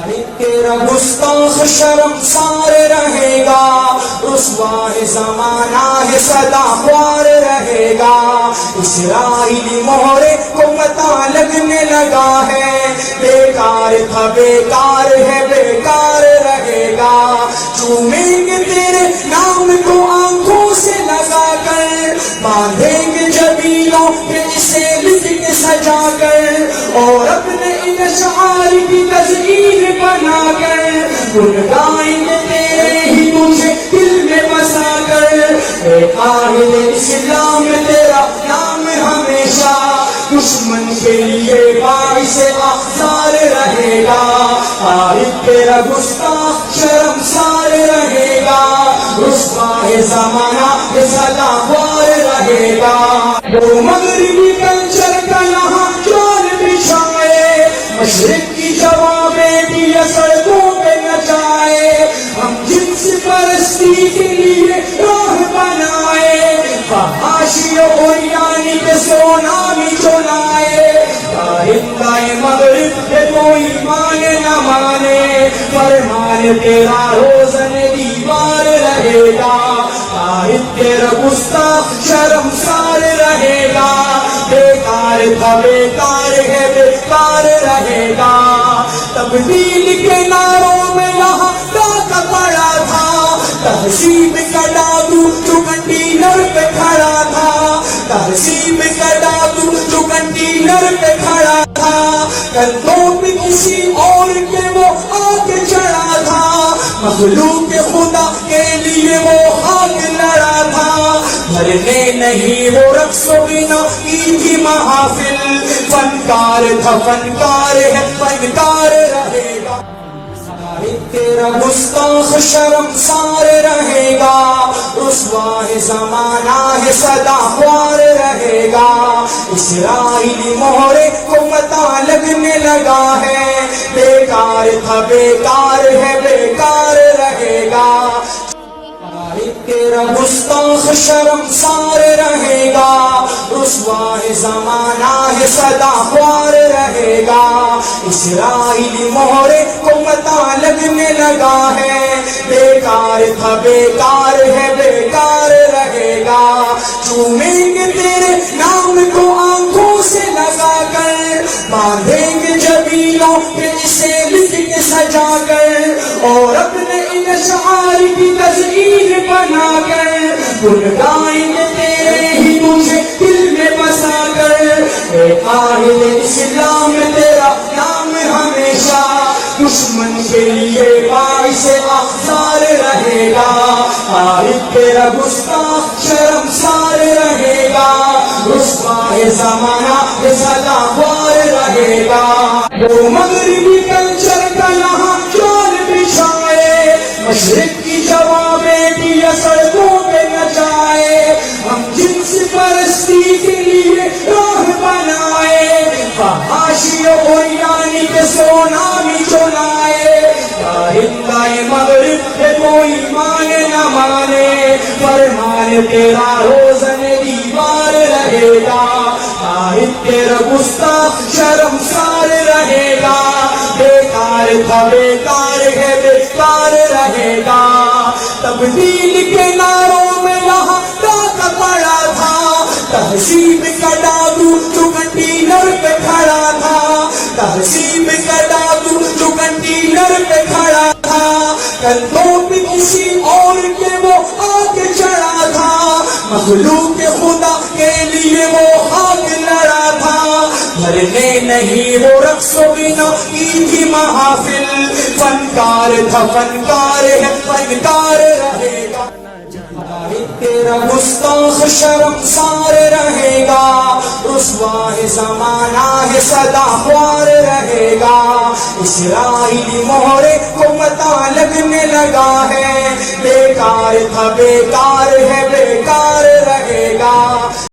تیرا گستاخ شرمسار رہے گا، رسوا ہے زمانہ ہے سدا خوار رہے گا، اسرائیلی مہرے کو پتہ لگنے لگا ہے، بیکار تھا بیکار ہے بیکار رہے گا، چومیں گے تیرے نام کو آنکھوں سے لگا کر، باندھیں گے جبینوں پہ اسے لکھ کے سجا کر، اور اپنے ان اشعار کی تزئین بنا کر گن گائیں گے تیرے ہی تجھے دل میں بسا کر، اے قائد اسلام تیرا نام ہمیشہ دشمن کے لیے باعث اخسار رہے گا، قائد تیرا گستاخ شرمسار رہے گا، رسوا ہے زمانہ یہ سدا خوار رہے گا، وہ مغربی کلچر کا یہاں جال بچھائے، مشرق کی جوابیں بھی سڑکوں پہ نچائے، ہم جنس پرستی کے لیے راہ بنائے، فحاشی و عریانی کے سونامی چلائے، دائیں مغرب پہ کوئی مانے نہ مانے، فرمان تیرا روزن دیوار رہے گا، قائد تیرا گستاخ شرمسار رہے گا، بیکار تھا بیکار ہے بیکار رہے گا، تبدیل کے نعروں میں یہاں ڈاکہ پڑا تھا، تہذیب کا ڈاکو جو کنٹینر پہ کھڑا تھا، تہذیب کا ڈاکو جو کنٹینر پہ کھڑا تھا، کندھوں پہ کسی اور کے وہ آگ چڑھا تھا، مخلوق خدا کے لیے وہ آگ لڑا تھا، بھرنے نہیں وہ رقص و بنا کی تھی محافل، فنکار تھا فنکار ہے فنکار رہے گا، تیرا گستاخ شرمسار رہے گا، رسوا ہے زمانہ ہے سدا خوار رہے گا، اسرائیلی مہرے کو پتہ لگنے لگا ہے، بیکار تھا بیکار ہے بیکار رہے گا، تیرا گستاخ شرمسار رہے گا، رسوا ہے زمانہ ہے سدا خوار رہے گا، اسرائیلی مہرے کو پتہ لگنے لگا ہے، بیکار تھا بیکار ہے بیکار رہے گا، چومیں گے تیرے نام کو آنکھوں سے لگا کر، باندھیں گے جبینوں پہ اسے لکھ کے سجا کر، اور اپنے ان اشعار کی تزئین بنا کر گن گائیں گے تیرے ہی تجھے دل میں بسا کر، اے قائد اسلام تیرا نام ہمیشہ دشمن کے لیے باعث اخسار رہے گا، قائد تیرا گستاخ شرمسار رہے گا، رسوا ہے زمانہ یہ سدا خوار رہے گا، وہ مغربی کلچر کا یہاں جال بچھائے، مشرق کی جوابیں بھی سڑکوں پہ نچائے، ہم جنس پرستی کے لیے راہ بنائے، فحاشی و عریانی کے سونامی چلائے، دائیں مغرب پہ کوئی مانے نہ مانے، فرمان تیرا روزن دیوار رہے گا، قائد تیرا گستاخ شرمسار رہے گا، بیکار تھا بیکار ہے بیکار رہے گا، تبدیل کے نعروں میں یہاں ڈاکہ پڑا تھا، تہذیب کا ڈاکو جو کنٹینر پہ کھڑا تھا، تہذیب کا ڈاکو جو کنٹینر پہ کھڑا تھا، کندھوں پہ کسی اور کے وہ آگ چڑھا تھا، مخلوق خدا کے لیے وہ آگ لڑا تھا، بھرنے نہیں وہ رقص و بنا کی تھی محافل، فنکار تھا فنکار ہے فنکار رہے گا، تیرا گستاخ شرمسار رہے گا، رسوا ہے زمانہ ہے سدا خوار رہے گا، اسرائیلی مہرے کو پتہ لگنے لگا ہے، بیکار تھا بیکار ہے بیکار رہے گا۔